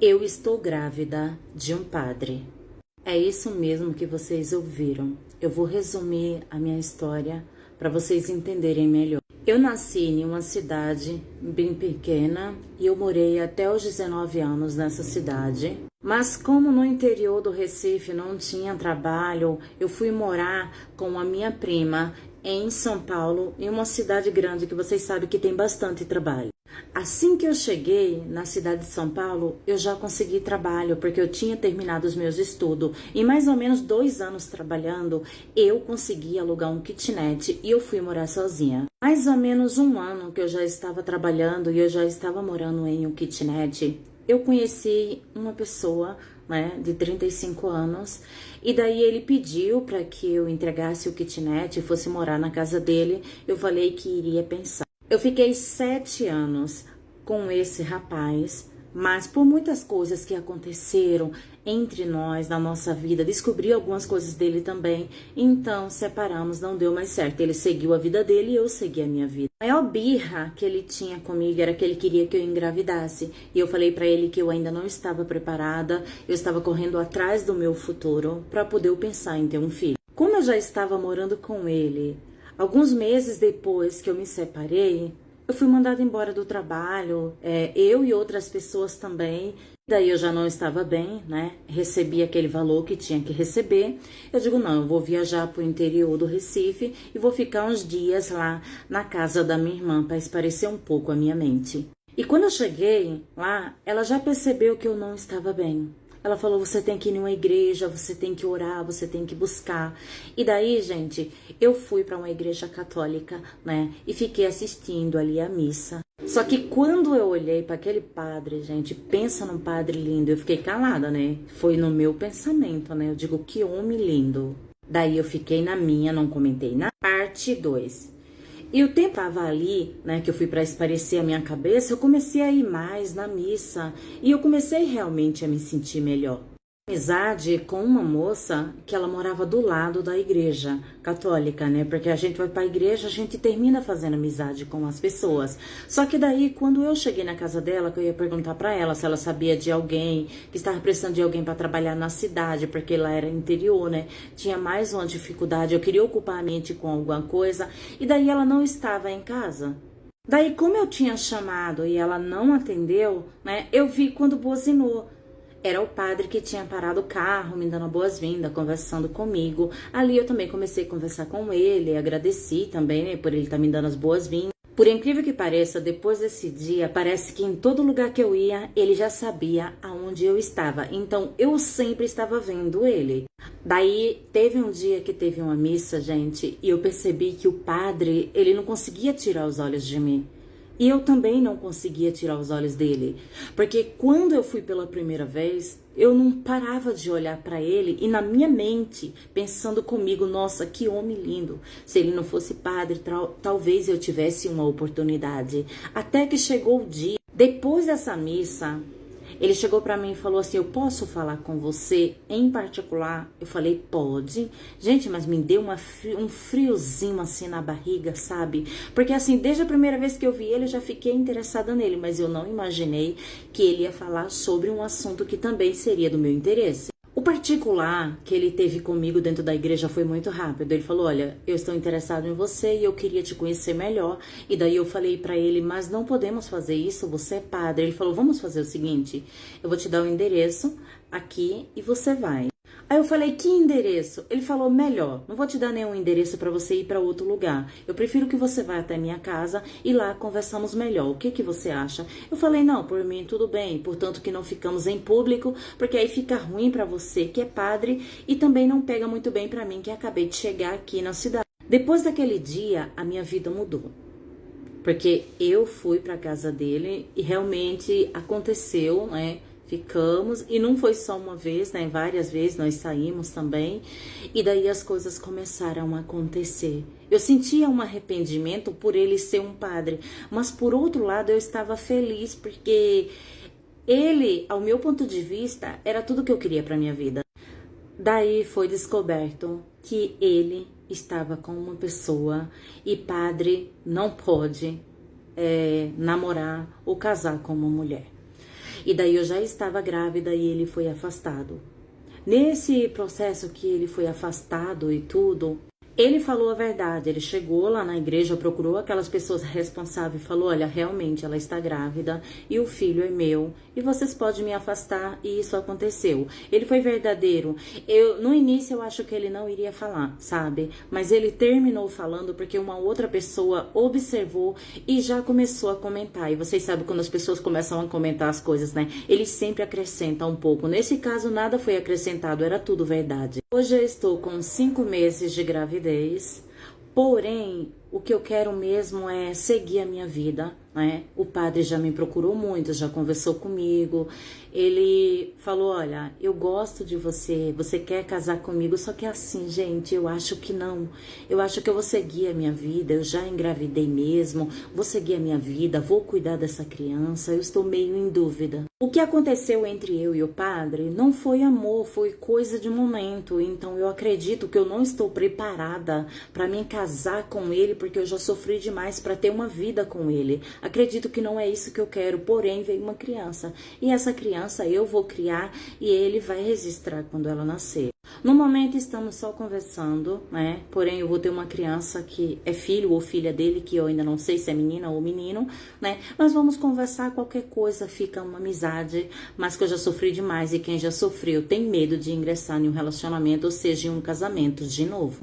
Eu estou grávida de um padre. É isso mesmo que vocês ouviram. Eu vou resumir a minha história para vocês entenderem melhor. Eu nasci em uma cidade bem pequena e eu morei até os 19 anos nessa cidade. Mas como no interior do Recife não tinha trabalho, eu fui morar com a minha prima em São Paulo, em uma cidade grande que vocês sabem que tem bastante trabalho. Assim que eu cheguei na cidade de São Paulo, eu já consegui trabalho, porque eu tinha terminado os meus estudos. Em mais ou menos 2 anos trabalhando, eu consegui alugar um kitnet e eu fui morar sozinha. Mais ou menos 1 ano que eu já estava trabalhando e eu já estava morando em um kitnet, eu conheci uma pessoa, né, de 35 anos, e daí ele pediu para que eu entregasse o kitnet e fosse morar na casa dele. Eu falei que iria pensar. Eu fiquei 7 anos com esse rapaz, mas por muitas coisas que aconteceram entre nós, na nossa vida, descobri algumas coisas dele também, então separamos, não deu mais certo. Ele seguiu a vida dele e eu segui a minha vida. A maior birra que ele tinha comigo era que ele queria que eu engravidasse, e eu falei pra ele que eu ainda não estava preparada, eu estava correndo atrás do meu futuro para poder pensar em ter um filho. Como eu já estava morando com ele, alguns meses depois que eu me separei, eu fui mandada embora do trabalho, eu e outras pessoas também. Daí eu já não estava bem, né? Recebi aquele valor que tinha que receber. Eu digo, não, eu vou viajar para o interior do Recife e vou ficar uns dias lá na casa da minha irmã para espairecer um pouco a minha mente. E quando eu cheguei lá, ela já percebeu que eu não estava bem. Ela falou, você tem que ir numa igreja, você tem que orar, você tem que buscar. E daí, gente, eu fui para uma igreja católica, né? E fiquei assistindo ali a missa. Só que quando eu olhei para aquele padre, gente, pensa num padre lindo, eu fiquei calada, né? Foi no meu pensamento, né? Eu digo, que homem lindo. Daí eu fiquei na minha, não comentei na parte 2. E o tempo tava ali, né, que eu fui para espairecer a minha cabeça, eu comecei a ir mais na missa e eu comecei realmente a me sentir melhor. Amizade com uma moça que ela morava do lado da igreja católica, né? Porque a gente vai para a igreja, a gente termina fazendo amizade com as pessoas. Só que daí, quando eu cheguei na casa dela, que eu ia perguntar para ela se ela sabia de alguém que estava precisando de alguém para trabalhar na cidade, porque lá era interior, né? Tinha mais uma dificuldade, eu queria ocupar a mente com alguma coisa, e daí ela não estava em casa. Daí, como eu tinha chamado e ela não atendeu, né? Eu vi quando buzinou. Era o padre que tinha parado o carro, me dando boas-vindas, conversando comigo. Ali eu também comecei a conversar com ele, agradeci também, né, por ele estar me dando as boas-vindas. Por incrível que pareça, depois desse dia, parece que em todo lugar que eu ia, ele já sabia aonde eu estava. Então, eu sempre estava vendo ele. Daí, teve um dia que teve uma missa, gente, e eu percebi que o padre, ele não conseguia tirar os olhos de mim. E eu também não conseguia tirar os olhos dele, porque quando eu fui pela primeira vez, eu não parava de olhar para ele e na minha mente, pensando comigo, nossa, que homem lindo. Se ele não fosse padre, talvez eu tivesse uma oportunidade. Até que chegou o dia, depois dessa missa, ele chegou para mim e falou assim, eu posso falar com você em particular? Eu falei, pode. Gente, mas me deu um friozinho assim na barriga, sabe? Porque assim, desde a primeira vez que eu vi ele, eu já fiquei interessada nele, mas eu não imaginei que ele ia falar sobre um assunto que também seria do meu interesse. O particular que ele teve comigo dentro da igreja foi muito rápido. Ele falou, olha, eu estou interessado em você e eu queria te conhecer melhor. E daí eu falei pra ele, mas não podemos fazer isso, você é padre. Ele falou, vamos fazer o seguinte, eu vou te dar o endereço aqui e você vai. Aí eu falei, que endereço? Ele falou, melhor, não vou te dar nenhum endereço para você ir para outro lugar. Eu prefiro que você vá até minha casa e lá conversamos melhor. O que que você acha? Eu falei, não, por mim tudo bem, portanto que não ficamos em público, porque aí fica ruim para você que é padre e também não pega muito bem para mim que acabei de chegar aqui na cidade. Depois daquele dia, a minha vida mudou. Porque eu fui para casa dele e realmente aconteceu, né? Ficamos, e não foi só uma vez, né? Várias vezes nós saímos também, e daí as coisas começaram a acontecer. Eu sentia um arrependimento por ele ser um padre, mas por outro lado eu estava feliz porque ele, ao meu ponto de vista, era tudo que eu queria para minha vida. Daí foi descoberto que ele estava com uma pessoa e padre não pode namorar ou casar com uma mulher. E daí eu já estava grávida e ele foi afastado. Nesse processo que ele foi afastado e tudo, ele falou a verdade. Ele chegou lá na igreja, procurou aquelas pessoas responsáveis e falou: olha, realmente ela está grávida e o filho é meu e vocês podem me afastar. E isso aconteceu. Ele foi verdadeiro. No início eu acho que ele não iria falar, sabe? Mas ele terminou falando porque uma outra pessoa observou e já começou a comentar. E vocês sabem quando as pessoas começam a comentar as coisas, né? Ele sempre acrescenta um pouco. Nesse caso nada foi acrescentado, era tudo verdade. Hoje eu estou com 5 meses de gravidez, porém, o que eu quero mesmo é seguir a minha vida, né? O padre já me procurou muito, já conversou comigo. Ele falou: olha, eu gosto de você, você quer casar comigo? Só que assim, gente, eu acho que não. Eu acho que eu vou seguir a minha vida, eu já engravidei mesmo, vou seguir a minha vida, vou cuidar dessa criança, eu estou meio em dúvida. O que aconteceu entre eu e o padre não foi amor, foi coisa de momento. Então eu acredito que eu não estou preparada para me casar com ele, porque eu já sofri demais para ter uma vida com ele. Acredito que não é isso que eu quero, porém veio uma criança. E essa criança eu vou criar e ele vai registrar quando ela nascer. No momento estamos só conversando, né? Porém eu vou ter uma criança que é filho ou filha dele, que eu ainda não sei se é menina ou menino, né? Nós vamos conversar, qualquer coisa, fica uma amizade, mas que eu já sofri demais e quem já sofreu tem medo de ingressar em um relacionamento, ou seja, em um casamento de novo.